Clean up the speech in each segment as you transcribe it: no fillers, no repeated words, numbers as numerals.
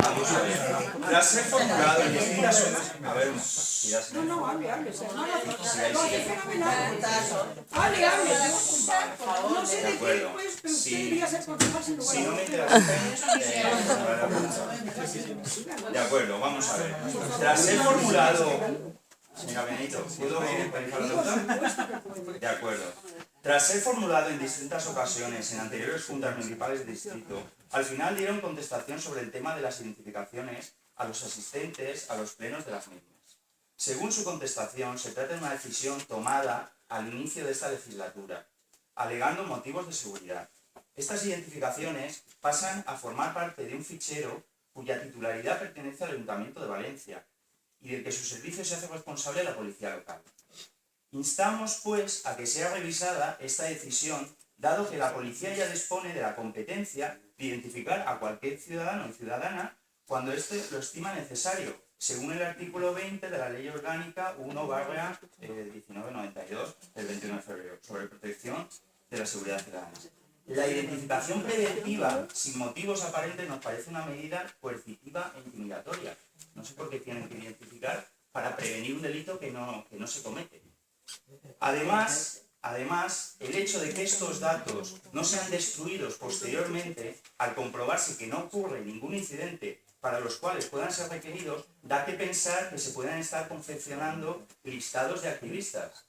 Vamos a ver. Tras ser formulado en distintas ocasiones. A ver, No, hable. Lo hace fenomenal. Hable. No sé de qué, pues, pero usted debería ser concejal sin lugar a dudas. Si no me quedas de acuerdo, vamos a ver. Tras ser formulado... Señora Benito, ¿puedo realizar la pregunta? De acuerdo. Tras ser formulado en distintas ocasiones en anteriores juntas municipales de distrito, al final dieron contestación sobre el tema de las identificaciones a los asistentes a los plenos de las mismas. Según su contestación, se trata de una decisión tomada al inicio de esta legislatura, alegando motivos de seguridad. Estas identificaciones pasan a formar parte de un fichero cuya titularidad pertenece al Ayuntamiento de Valencia y del que su servicio se hace responsable la policía local. Instamos, pues, a que sea revisada esta decisión, dado que la policía ya dispone de la competencia de identificar a cualquier ciudadano y ciudadana cuando éste lo estima necesario, según el artículo 20 de la Ley Orgánica 1/1992 del 21 de febrero, sobre protección de la seguridad ciudadana. La identificación preventiva, sin motivos aparentes, nos parece una medida coercitiva e intimidatoria. No sé por qué tienen que identificar para prevenir un delito que no se comete. Además, el hecho de que estos datos no sean destruidos posteriormente, al comprobarse que no ocurre ningún incidente para los cuales puedan ser requeridos, da que pensar que se puedan estar confeccionando listados de activistas.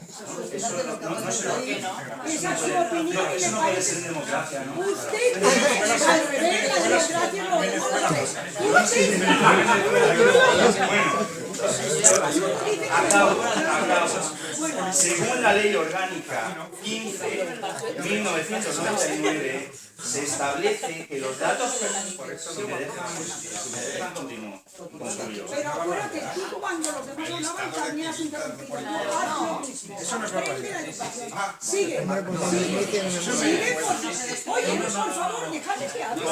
Eso no se lo que no. Esa es su opinión y eso le no puede parece. ser democracia, ¿no? Usted al revés, la democracia no es. Acabo. Según la Ley Orgánica 15/1999, se establece que los datos... Si me dejan, continúo. Pero acuérdate, tú cuando los demás hablaban también has interrumpido. Eso no es verdad. Sigue. Oye, por favor, dejadme que hable.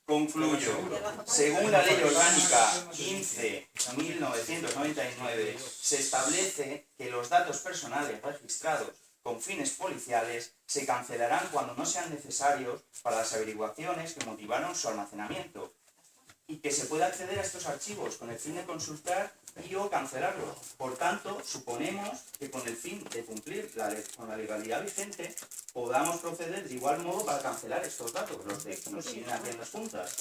Concluyo. Según la Ley Orgánica 15/1999, se establece que los datos personales registrados con fines policiales se cancelarán cuando no sean necesarios para las averiguaciones que motivaron su almacenamiento y que se pueda acceder a estos archivos con el fin de consultar y o cancelarlos. Por tanto, suponemos que con el fin de cumplir con la legalidad vigente, podamos proceder de igual modo para cancelar estos datos, los que nos siguen haciendo las juntas.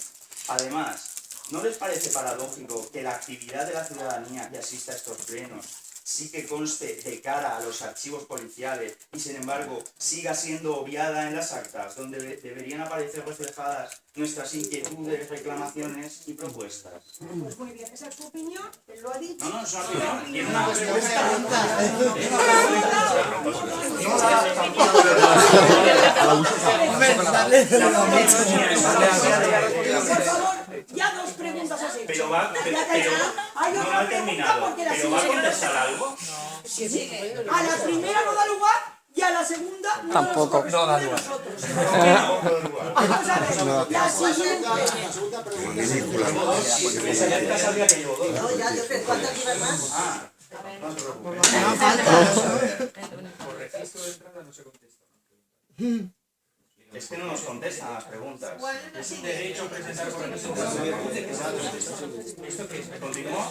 Además, ¿no les parece paradójico que la actividad de la ciudadanía que asiste a estos plenos sí que conste de cara a los archivos policiales y, sin embargo, siga siendo obviada en las actas, donde deberían aparecer reflejadas nuestras inquietudes, reclamaciones y propuestas? Pues muy bien, esa es tu opinión, él lo ha dicho. No, es una opinión. Tiene una respuesta. Por favor, ya dos preguntas has hecho. Pero no ha terminado. ¿Pero va a contestar algo? A la primera no da lugar y a la segunda no Tampoco. nos corresponde a nosotros. Vamos a ver, la siguiente. Esa ya sabía que llevo dos. No, ya, yo pensé, ¿cuántas llevas más? No se preocupe. Por registro de entrada no se contesta. Es que no nos contestan las preguntas. Es un derecho presentar por representación. ¿Esto qué es? ¿Continúo?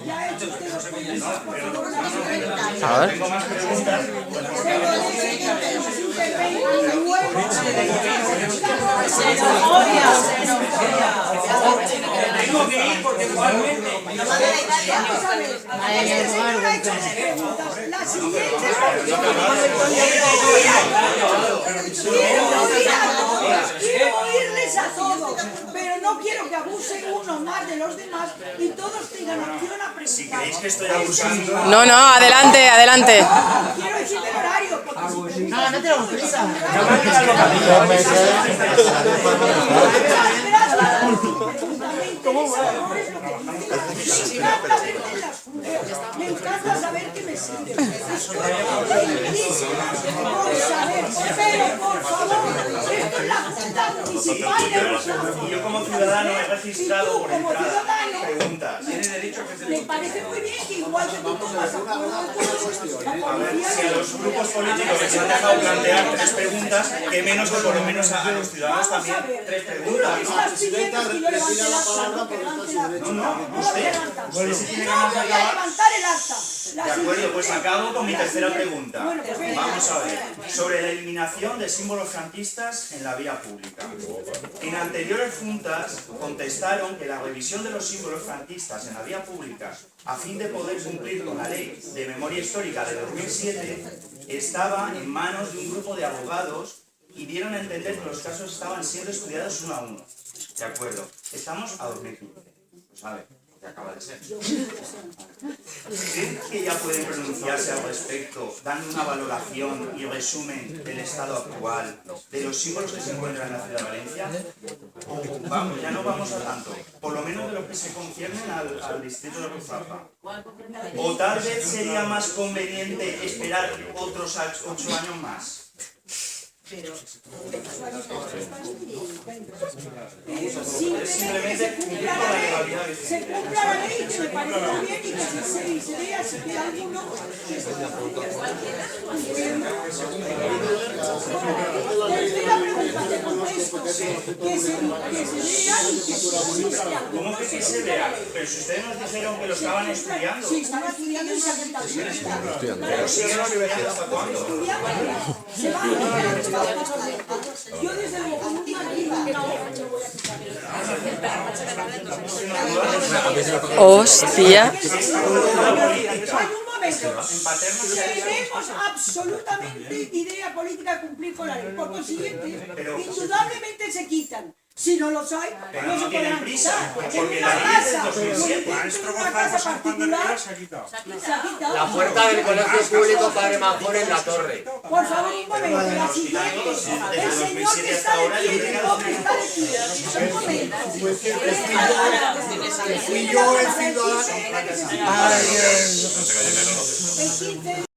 Ya ha hecho usted dos preguntas. A ver. Tengo más preguntas. Tengo que ir porque igualmente. Vamos a ver, este señor ha hecho dos preguntas. La siguiente quiero oírles a todos, pero no quiero que abuse uno más de los demás y todos tengan opción a preguntar. Si creéis que estoy abusando... No, adelante. Quiero decir el horario, porque si No, no tenemos prisa. me encanta saber que me siguen. Estoy contentísima por saber, pero por favor, esto es la Junta Municipal de Rosario. Y yo como ciudadano he registrado por Como entrada. ciudadano, preguntas. Tiene derecho a que se Me parece muy bien que igual que tú tomas acuerdo de todos, la A ver, policía si a los grupos políticos les han dejado plantear 3 preguntas, que menos que por lo menos a los ciudadanos Vamos a también ver. 3 Tú lo preguntas, que ¿no? estás pidiendo es que yo levante el acta, no que levante la No, no, usted si tiene No ganas de voy a acabar. levantar el acta. La De acuerdo, siguiente- pues acabo con mi la tercera siguiente- pregunta. Bueno, pues venga. Vamos a ver, sobre la eliminación de símbolos franquistas en la vía pública. En anteriores juntas contestaron que la revisión de los símbolos franquistas en la vía pública a fin de poder cumplir con la Ley de Memoria Histórica de 2007 estaba en manos de un grupo de abogados y dieron a entender que los casos estaban siendo estudiados uno a uno. De acuerdo, estamos a 2015, lo sabe, que acaba de ser. ¿Creen que ya pueden pronunciarse al respecto, dando una valoración y resumen del estado actual, de los símbolos que se encuentran en la ciudad de Valencia? O vamos, ya no vamos a tanto, por lo menos de los que se conciernen al distrito de Ruzafa. O tal vez sería más conveniente esperar otros 8 años más. Simplemente que se cumpla la ley, se cumpla la ley, que me parece muy bien y que se vea si queda alguno. Tercera pregunta, te contesto, que se vea y que existe alguno. ¿Cómo que se vea? Pero si ustedes nos dijeron que lo estaban estudiando. Sí, están estudiando y se han quitado. Pero siguen estudiando hasta cuándo. Se va a quitar. Yo desde luego nunca digo una hora que voy a quitar. Hostia. Hay un momento. En Paterna se ha hecho. Tenemos absolutamente idea política de cumplir con la ley. Por consiguiente, indudablemente se quitan. Si no los hay, Pero no no se tienen podrán prisa, quitar. porque En la una ley es del casa, 2007. en una casa particular, se ha quitado. se ha quitado. La puerta del colegio público Padre Major en la torre. Por favor, un momento, la siguiente. El señor que está de pie, no que está de pie. Un momento. Fui yo el ciudadano. El 15